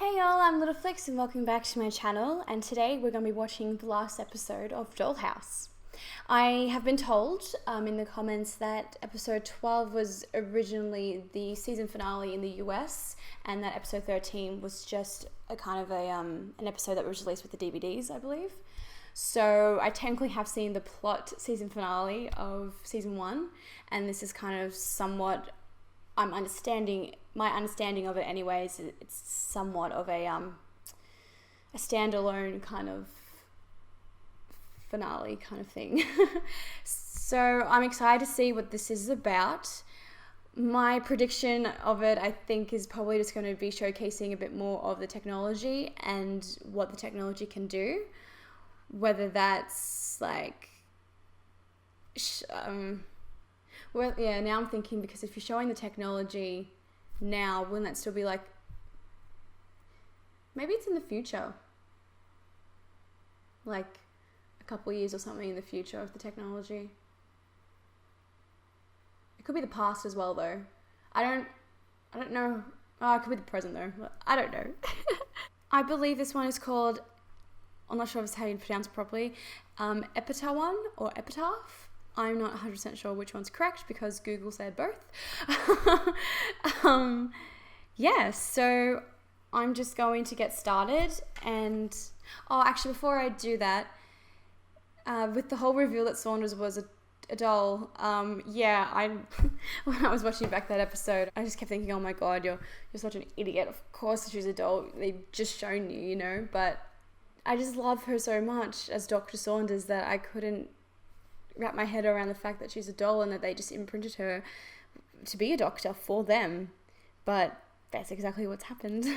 Hey y'all, I'm Little Flix and welcome back to my channel, and today we're going to be watching the last episode of Dollhouse. I have been told in the comments that episode 12 was originally the season finale in the US and that episode 13 was just a kind of an episode that was released with the DVDs, I believe. So I technically have seen the plot season finale of season 1, and this is kind of somewhat, my understanding of it anyways, it's somewhat of a standalone kind of finale kind of thing. So I'm excited to see what this is about. My prediction of it, I think, is probably just going to be showcasing a bit more of the technology and what the technology can do. Whether that's like, well, yeah, now I'm thinking, because if you're showing the technology now, wouldn't that still be like, maybe it's in the future, like a couple of years or something in the future of the technology. It could be the past as well though. I don't know. Oh, it could be the present though. I don't know. I believe this one is called, I'm not sure if it's how you pronounce it properly, Epitaph or Epitaph. I'm not 100% sure which one's correct because Google said both. Yeah, so I'm just going to get started. And, oh, actually, before I do that, with the whole reveal that Saunders was a doll, yeah, when I was watching back that episode, I just kept thinking, oh my god, you're such an idiot. Of course she's a doll. They've just shown you, you know, but I just love her so much as Dr. Saunders that I couldn't wrap my head around the fact that she's a doll and that they just imprinted her to be a doctor for them. But that's exactly what's happened.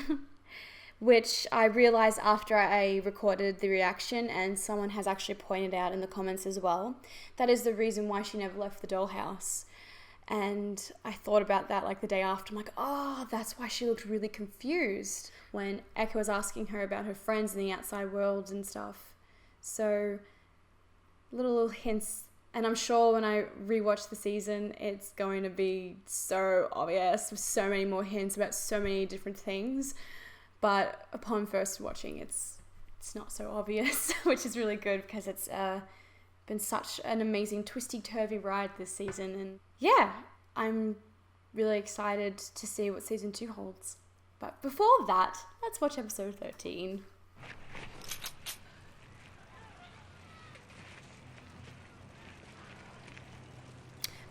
Which I realized after I recorded the reaction, and someone has actually pointed out in the comments as well, that is the reason why she never left the dollhouse. And I thought about that like the day after. I'm like, oh, that's why she looked really confused when Echo was asking her about her friends in the outside world and stuff. So little hints, and I'm sure when I rewatch the season, it's going to be so obvious with so many more hints about so many different things. But upon first watching, it's not so obvious, which is really good because it's been such an amazing twisty-turvy ride this season. And yeah, I'm really excited to see what season 2 holds. But before that, let's watch episode 13.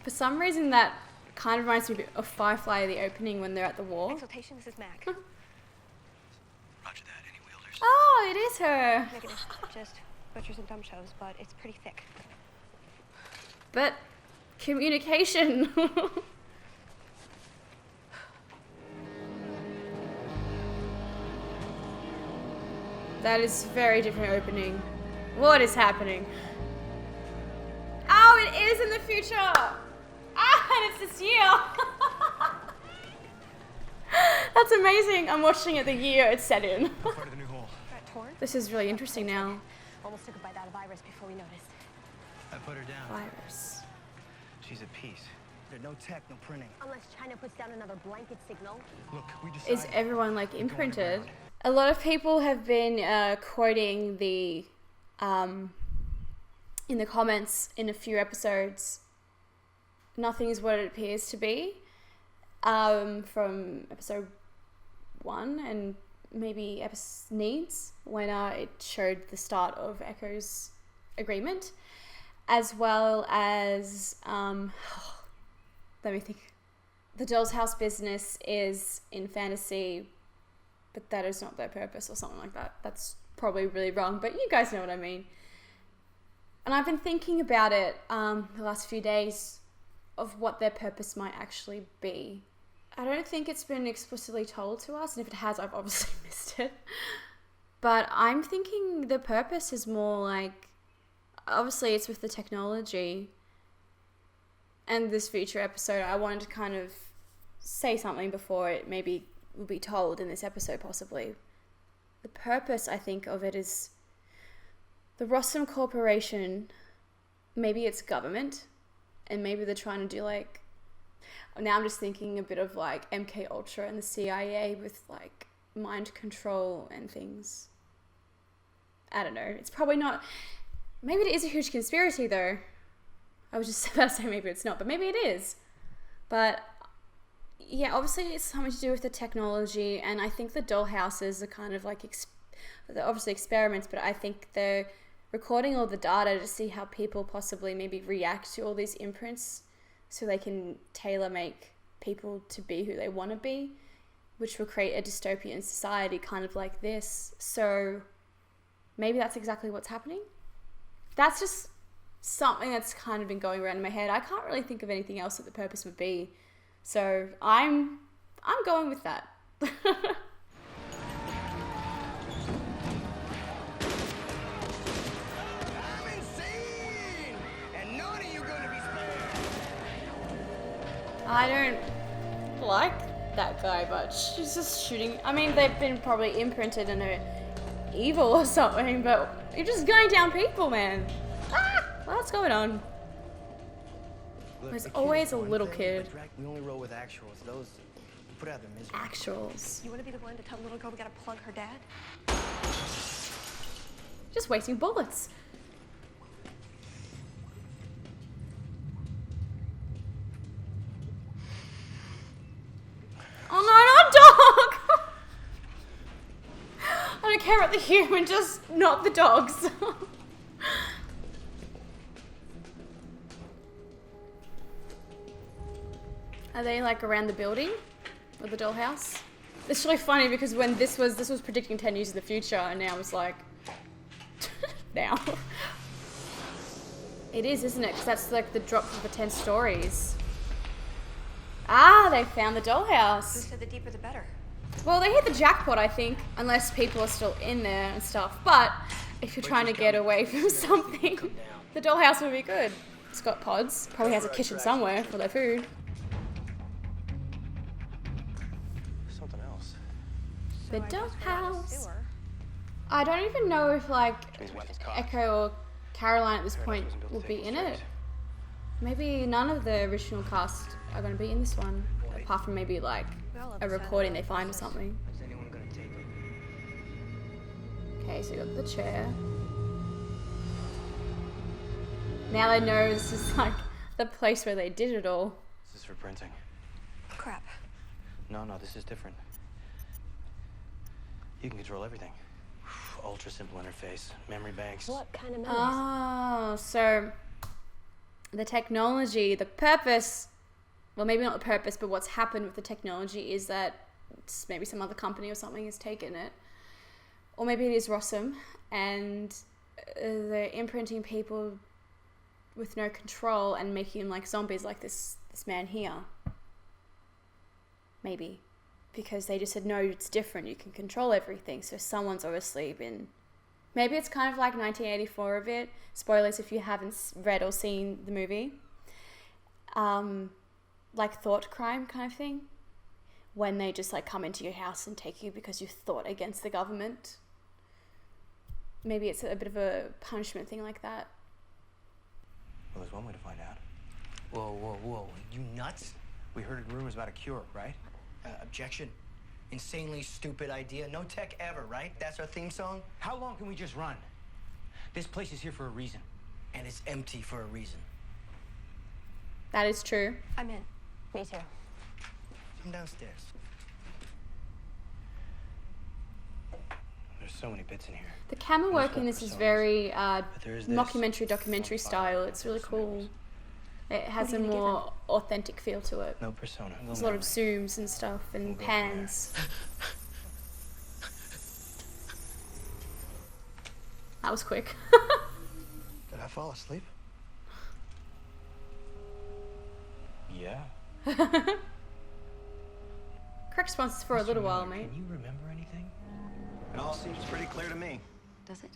For some reason, that kind of reminds me of Firefly, the opening when they're at the war. Exaltation, this is Mac. Roger that. Any wielders? Oh, it is her. Negative. Just butchers and dumb shows, but it's pretty thick. But communication. That is very different opening. What is happening? Oh, it is in the future. Ah, and it's this year. That's amazing. I'm watching it the year it's set in. Part of the new hole. Torn? This is really interesting now. Almost took a bite out of Iris before we noticed. I put her down. Virus. She's at peace. There's no tech, no printing. Unless China puts down another blanket signal. Look, we decided. Is everyone like we're going imprinted? underground. A lot of people have been quoting the in the comments in a few episodes, nothing is what it appears to be, from episode 1 and maybe episode Needs, when it showed the start of Echo's agreement, as well as let me think. The Doll's House business is in fantasy, but that is not their purpose or something like that. That's probably really wrong, but you guys know what I mean. And I've been thinking about it the last few days of what their purpose might actually be. I don't think it's been explicitly told to us, and if it has, I've obviously missed it. But I'm thinking the purpose is more like, obviously it's with the technology. And this future episode, I wanted to kind of say something before it maybe will be told in this episode possibly. The purpose, I think, of it is the Rossum Corporation, maybe it's government, and maybe they're trying to do like, now I'm just thinking a bit of like MK Ultra and the CIA with like mind control and things. I don't know. It's probably not. Maybe it is a huge conspiracy, though. I was just about to say maybe it's not, but maybe it is. But yeah, obviously it's something to do with the technology, and I think the dollhouses are kind of like they're obviously experiments, but I think they're recording all the data to see how people possibly maybe react to all these imprints, so they can tailor make people to be who they want to be, which will create a dystopian society kind of like this. So maybe that's exactly what's happening. That's just something that's kind of been going around in my head. I can't really think of anything else that the purpose would be. So I'm going with that. I'm insane! And none of you gonna be spared! I don't like that guy much. He's just shooting. I mean, they've been probably imprinted and are evil or something, but you're just going down people, man. Ah, what's going on? Look, There's the kid always is a one little thing, kid. but we only roll with actuals. Those put out their misery. Actuals. You want to be the one to tell the little girl we gotta plug her dad? Just wasting bullets. Oh no, not dog! I don't care about the human, just not the dogs. Are they like around the building with the dollhouse? It's really funny because when this was predicting 10 years in the future, and now it's like now. It is, isn't it? Because that's like the drop of the 10 stories. Ah, they found the Who dollhouse. said the deeper the better? Well, they hit the jackpot, I think, unless people are still in there and stuff. But if you're trying to get away from something, the dollhouse would be good. It's got pods. Probably has a kitchen somewhere for their food. Something else. So The I guess we're not in a dollhouse. sewer. I don't even know if like These weapons cost. Echo or Caroline at this Paradise point wasn't built to will take be those in risks. it. Maybe none of the original cast are going to be in this one, apart from maybe like We all love a the sound of recording that they find or process. something. Is anyone gonna take it? Okay, so you got the chair. Now they know this is like the place where they did it all. This is for printing. Crap. No, this is different. You can control everything. Ultra simple interface, memory banks. What kind of memories? Oh, so the technology, the purpose, well, maybe not the purpose, but what's happened with the technology is that maybe some other company or something has taken it. Or maybe it is Rossum, and they're imprinting people with no control and making them like zombies like this man here. Maybe. Because they just said, no, it's different, you can control everything. So someone's obviously been... Maybe it's kind of like 1984 a bit. Spoilers if you haven't read or seen the movie. Like thought crime kind of thing. When they just like come into your house and take you because you thought against the government. Maybe it's a bit of a punishment thing like that. Well, there's one way to find out. Whoa. You nuts? We heard rumors about a cure, right? Objection. Insanely stupid idea. No tech ever, right? That's our theme song? How long can we just run? This place is here for a reason. And it's empty for a reason. That is true. I'm in. Me too. Come downstairs. There's so many bits in here. The camera work in this is very there is this. mockumentary, documentary Some style. file, It's really some cool. memories. It has What a are you gonna give more authentic feel to it. No persona. No There's a lot of memory. zooms and stuff and We'll go from pans. That was quick. Did I fall asleep? Yeah. Correct responses for a little while, mate. Can you remember anything? It all seems pretty clear to me. Does it?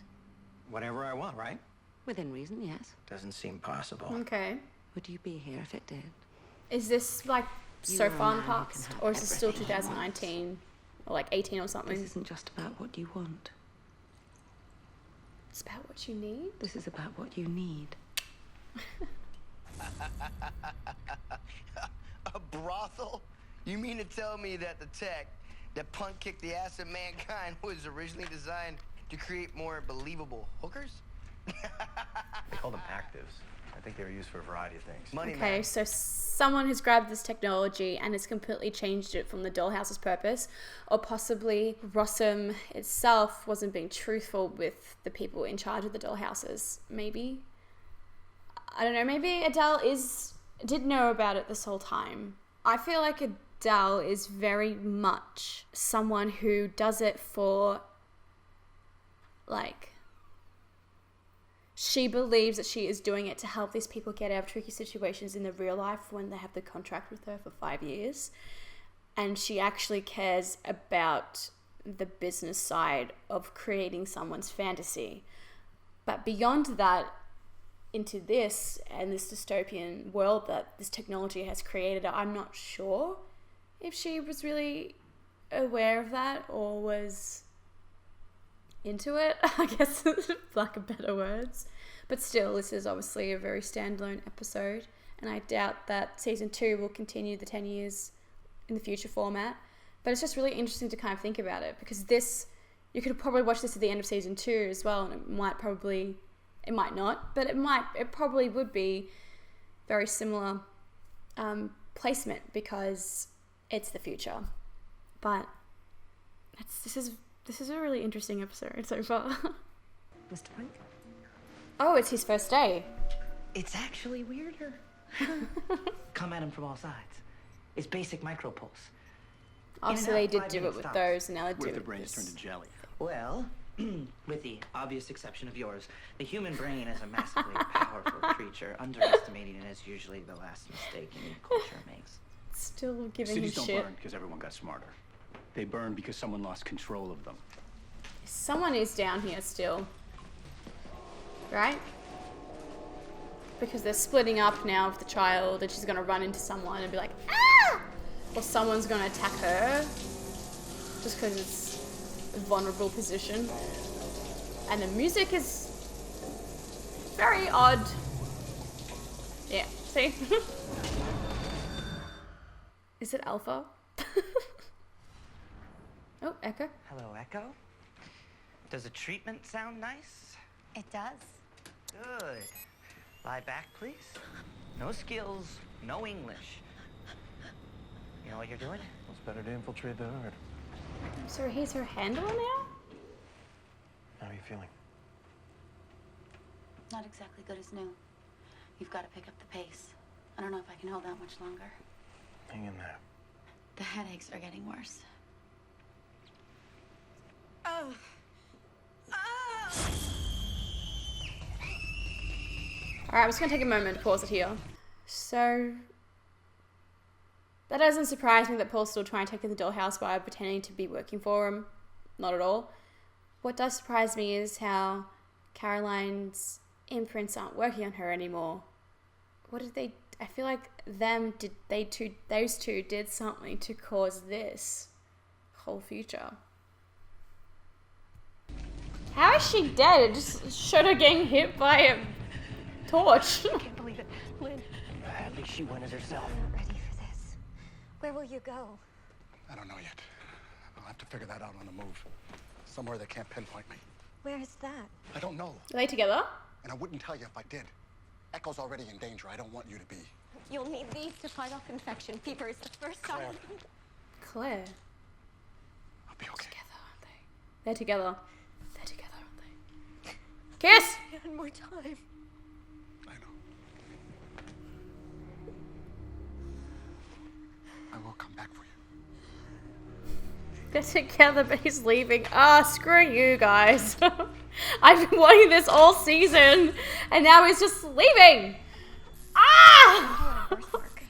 Whatever I want, right? Within reason, yes. Doesn't seem possible. Okay. Would you be here if it did? Is this like You so are a far in the man who past? can have Or is this still everything he 2019? Or like 18 or This something? isn't just about what you want. It's about what you need? This is about what you need. A brothel? You mean to tell me that the tech That punk kicked the ass of mankind was originally designed to create more believable hookers? They call them actives. I think they were used for a variety of things. Money, Okay, man. so someone has grabbed this technology and has completely changed it from the Dollhouse's purpose, or possibly Rossum itself wasn't being truthful with the people in charge of the Dollhouses. Maybe, I don't know. Maybe Adele did know about it this whole time. I feel like Adele is very much someone who does it for, like, she believes that she is doing it to help these people get out of tricky situations in the real life when they have the contract with her for 5 years. And she actually cares about the business side of creating someone's fantasy. But beyond that, into this and this dystopian world that this technology has created, I'm not sure if she was really aware of that or was into it, I guess, for lack of better words. But still, this is obviously a very standalone episode, and I doubt that season 2 will continue the 10 years in the future format. But it's just really interesting to kind of think about it, because this, you could probably watch this at the end of season 2 as well, and it might not, but it probably would be very similar placement, because it's the future. But this is a really interesting episode so far. Mr. Pink? Oh, it's his first day. It's actually weirder. Come at him from all sides. It's basic micropulse. Oh, In so and they out, did 5 do it minute with stops. those, and now they do Where it the with brain is this. turned to jelly. Well, with the obvious exception of yours, the human brain is a massively powerful creature. Underestimating it is usually the last mistake any culture makes. Still giving him Cities don't shit. burn because everyone got smarter. They burn because someone lost control of them. Someone is down here still. Right? Because they're splitting up now with the child, and she's gonna run into someone and be like, ah! Or someone's gonna attack her. Just because it's a vulnerable position. And the music is very odd. Yeah, see? Is it Alpha? Oh, Echo. Hello, Echo. Does the treatment sound nice? It does. Good. Lie back, please. No skills, no English. You know what you're doing? It's better to infiltrate the herd. So he's her handler now? How are you feeling? Not exactly good as new. You've got to pick up the pace. I don't know if I can hold out much longer. Hang in there. The headaches are getting worse. Alright, I'm just going to take a moment to pause it here. So, that doesn't surprise me that Paul's still trying to take in the Dollhouse by pretending to be working for him. Not at all. What does surprise me is how Caroline's imprints aren't working on her anymore. What did they... I feel like those two did something to cause this whole future. How is she dead? It just showed her getting hit by a torch. I can't believe it. Lynn. At least she went as herself. I'm not ready for this. Where will you go? I don't know yet. I'll have to figure that out on the move. Somewhere they can't pinpoint me. Where is that? I don't know, Are they together? and I wouldn't tell you if I did. Echo's already in danger. I don't want you to be. You'll need these to fight off infection. Fever is the first sign. Claire. I'll be okay. Together, aren't they? They're together. They're together, aren't they? Kiss! And more time. I know. I will come back for you. They're together, but he's leaving. Ah, screw you guys. I've been wanting this all season, and now he's just leaving. Ah! Birthmark.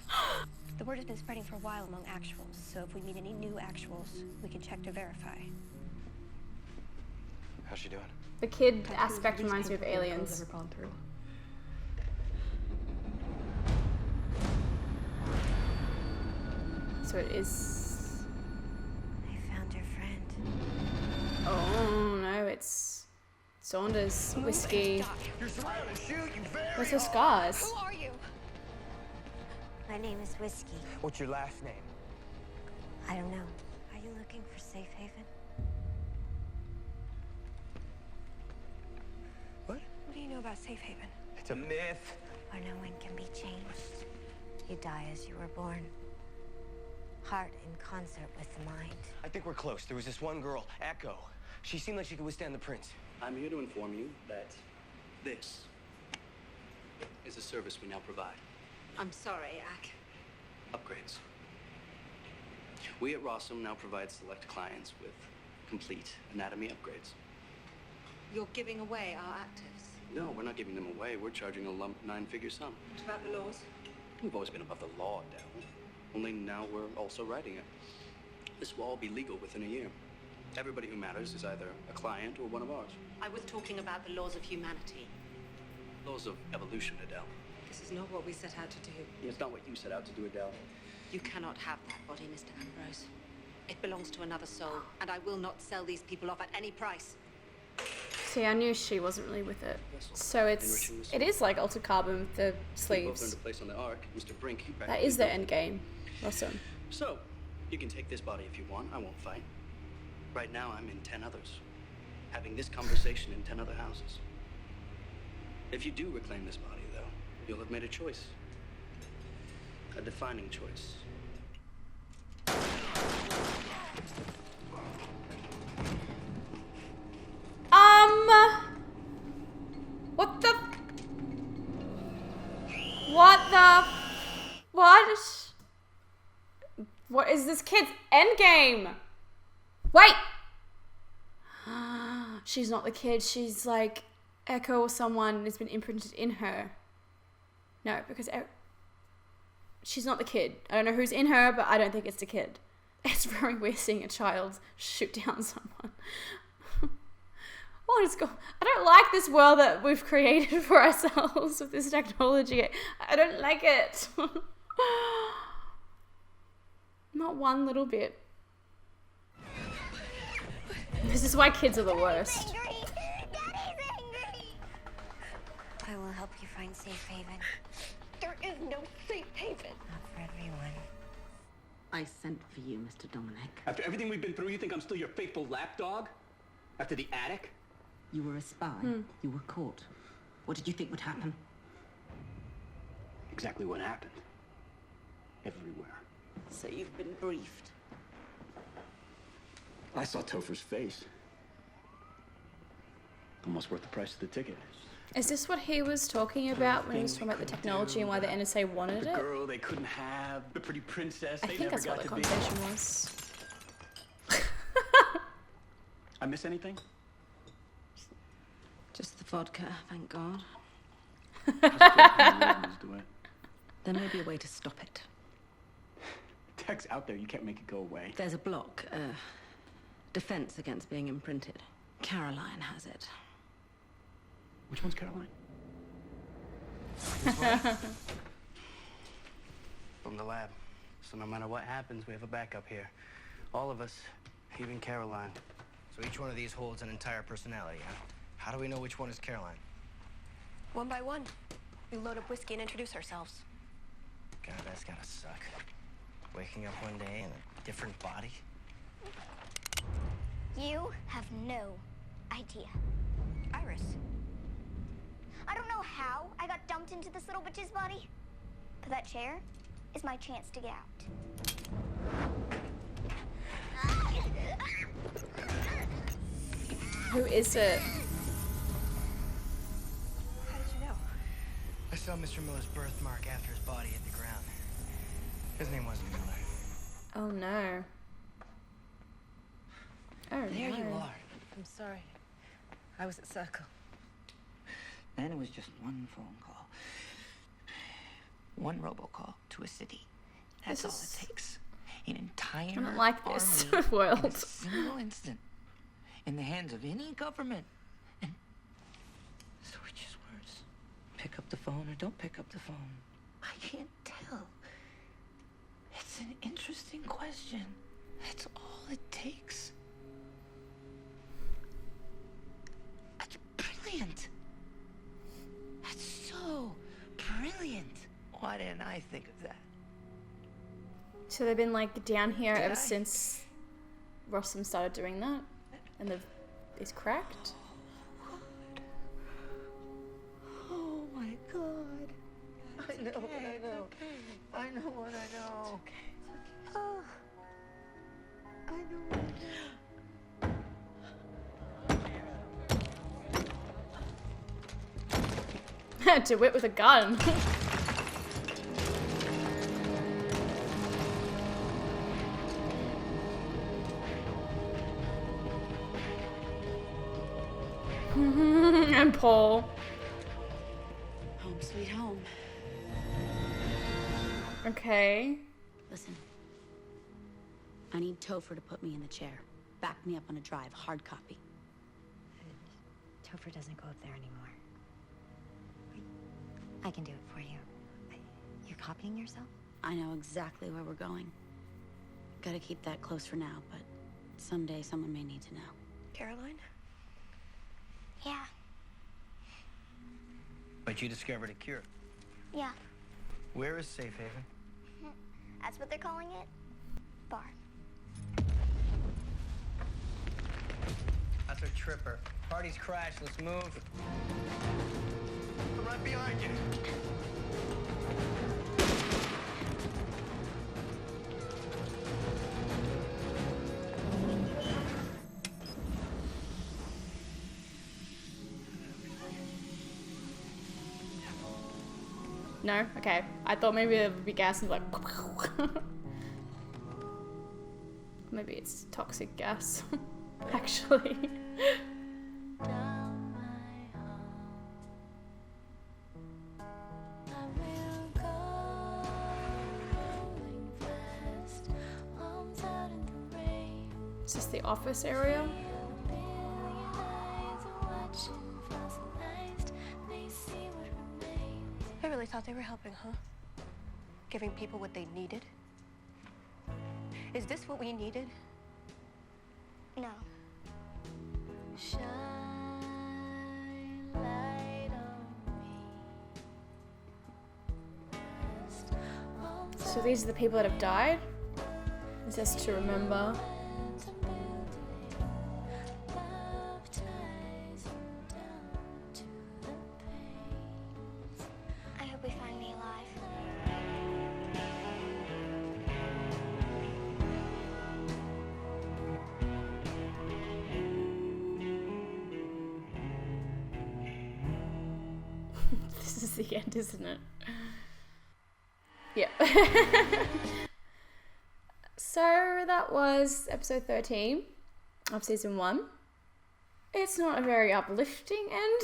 The word has been spreading for a while among actuals, so if we meet any new actuals, we can check to verify. How's she doing? The kid aspect reminds me of Aliens. Ever gone through. So it is... I found your friend. Oh no, it's Saunders, whiskey. You're surrounded. Shoot, you very What's her scars? Who are you? My name is Whiskey. What's your last name? I don't know. I you looking for safe haven? What? What do you know about safe haven? It's a myth. Where no one can be changed. You die as you were born. Heart in concert with the mind. I think we're close. There was this one girl, Echo. She seemed like she could withstand the prince. I'm here to inform you that this is a service we now provide. I'm sorry, Ak. Upgrades. We at Rossum now provide select clients with complete anatomy upgrades. You're giving away our actives. No, we're not giving them away. We're charging a lump 9-figure sum. What about the laws? We've always been above the law, Dell. Only now we're also writing it. This will all be legal within a year. Everybody who matters is either a client or one of ours. I was talking about the laws of humanity. Laws of evolution, Adele. This is not what we set out to do. It's not what you set out to do, Adele. You cannot have that body, Mr. Ambrose. It belongs to another soul, and I will not sell these people off at any price. See, I knew she wasn't really with it. So it is like Altered Carbon with the We both sleeves. earned a place on the Ark. Mr. Brink. That is their end game. Awesome. So, you can take this body if you want. I won't fight. Right now, I'm in 10 others, having this conversation in 10 other houses. If you do reclaim this body, though, you'll have made a choice. A defining choice. What the? What the? What? What is this kid's endgame? Wait! She's not the kid. She's like Echo or someone has been imprinted in her. No, because she's not the kid. I don't know who's in her, but I don't think it's the kid. It's very weird seeing a child shoot down someone. What is going? I don't like this world that we've created for ourselves with this technology. I don't like it. Not one little bit. This is why kids are the worst. Daddy's angry. I will help you find safe haven. There is no safe haven. Not for everyone. I sent for you, Mr. Dominic. After everything we've been through, you think I'm still your faithful lapdog? After the attic? You were a spy. You were caught. What did you think would happen? Exactly what happened. Everywhere. So you've been briefed. I saw Topher's face. Almost worth the price of the ticket. Is this what he was talking about when he was talking about the technology and why the NSA wanted The it? girl they couldn't have, the pretty princess I they think never that's what got the to be. conversation was. I miss anything? Just the vodka, thank God. Do it. There may be a way to stop it. Tech's out there, you can't make it go away. There's a block, defense against being imprinted. Caroline has it. Which one's Caroline? From the lab. So no matter what happens, we have a backup here. All of us, even Caroline. So each one of these holds an entire personality, huh? How do we know which one is Caroline? One by one. We load up whiskey and introduce ourselves. God, that's gotta suck. Waking up one day in a different body. You have no idea. Iris. I don't know how I got dumped into this little bitch's body, but that chair is my chance to get out. Who is it? How did you know? I saw Mr. Miller's birthmark after his body hit the ground. His name wasn't Miller. Oh no. Oh There no. you are. I'm sorry. I was at Circle. Then it was just one phone call. One robocall to a city. That's all it takes. An entire I don't like this army world. in a single instant. In the hands of any government. And so it's just words. Pick up the phone or don't pick up the phone. I can't tell. It's an interesting question. That's all it takes. That's brilliant. That's so brilliant. Why didn't I think of that? So they've been like down here Did ever I? since Rossum started doing that, and is cracked. Oh my God. I know what I know. I know what I know. Oh, I know what I know. DeWitt with a gun. And Paul. Home sweet home. Okay. Listen. I need Topher to put me in the chair. Back me up on a drive, hard copy. Topher doesn't go up there anymore. I can do it for you. You're copying yourself? I know exactly where we're going. Gotta keep that close for now, but someday someone may need to know. Caroline? Yeah. But you discovered a cure. Yeah. Where is Safe Haven? That's what they're calling it? Bar. That's a tripper. Party's crashed. Let's move. I'm right behind you. No? Okay. I thought maybe it would be gas and like... Maybe it's toxic gas. Actually. Is this the office area? I really thought they were helping, huh? Giving people what they needed? Is this what we needed? No. So these are the people that have died? Is this to remember? I hope we find me alive. This is the end, isn't it? Yeah. So that was episode 13 of season 1. It's not a very uplifting end.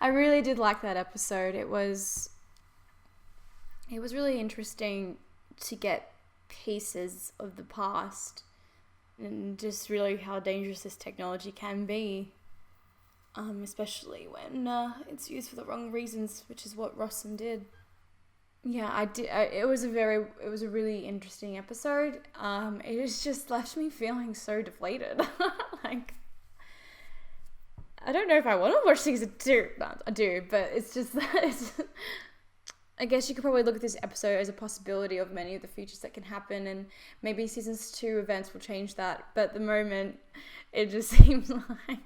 I really did like that episode. It was really interesting to get pieces of the past and just really how dangerous this technology can be. Especially when it's used for the wrong reasons, which is what Rossum did. Yeah, I did. It was a really interesting episode. It has just left me feeling so deflated. Like, I don't know if I want to watch season 2. No, I do, but it's just that. I guess you could probably look at this episode as a possibility of many of the futures that can happen, and maybe seasons 2 events will change that. But at the moment, it just seems like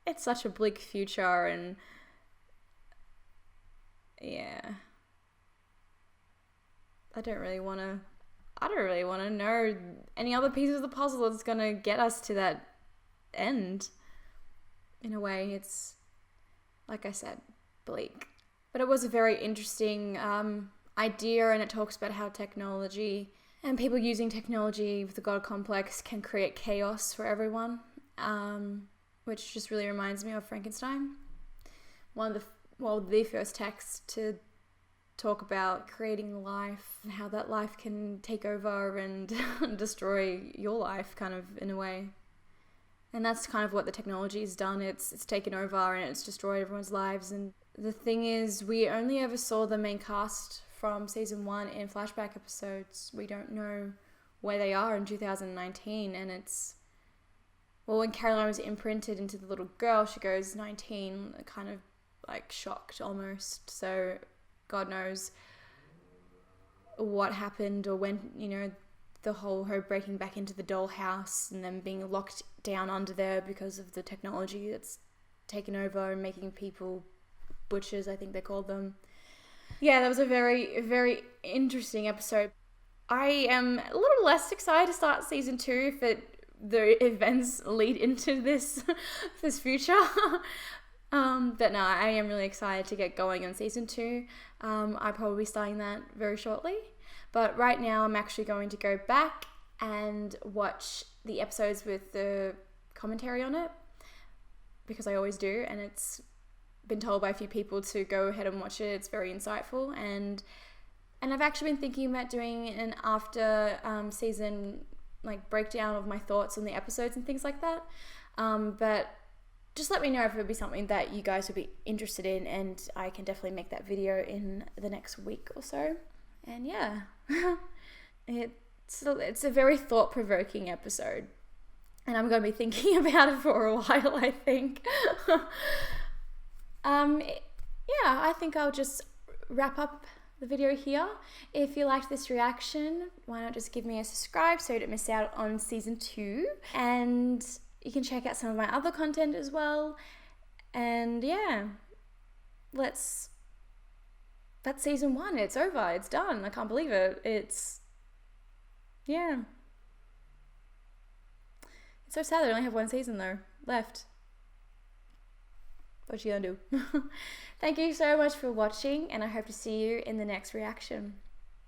it's such a bleak future, and yeah. I don't really want to know any other pieces of the puzzle that's going to get us to that end. In a way, it's, like I said, bleak. But it was a very interesting idea, and it talks about how technology and people using technology with the God complex can create chaos for everyone, which just really reminds me of Frankenstein. The first text to talk about creating life and how that life can take over and destroy your life, kind of, in a way. And that's kind of what the technology has done. It's taken over and it's destroyed everyone's lives. And the thing is, we only ever saw the main cast from season 1 in flashback episodes. We don't know where they are in 2019, and it's, well, when Caroline was imprinted into the little girl, she goes 19, kind of like shocked almost. So God knows what happened or when, the whole her breaking back into the dollhouse and then being locked down under there because of the technology that's taken over and making people butchers, I think they called them. Yeah, that was a very, very interesting episode. I am a little less excited to start season 2 if the events lead into this future. But no, I am really excited to get going on season 2. I'll probably be starting that very shortly. But right now I'm actually going to go back and watch the episodes with the commentary on it, because I always do, and it's been told by a few people to go ahead and watch it. It's very insightful, and I've actually been thinking about doing an after season like breakdown of my thoughts on the episodes and things like that. But just let me know if it would be something that you guys would be interested in, and I can definitely make that video in the next week or so. And yeah, it's a very thought-provoking episode, and I'm going to be thinking about it for a while, I think. Yeah, I think I'll just wrap up the video here. If you liked this reaction, why not just give me a subscribe so you don't miss out on season 2, and you can check out some of my other content as well. And yeah, that's season 1. It's over. It's done. I can't believe it. It's so sad. I only have 1 season though left. What you gonna do? Thank you so much for watching, and I hope to see you in the next reaction.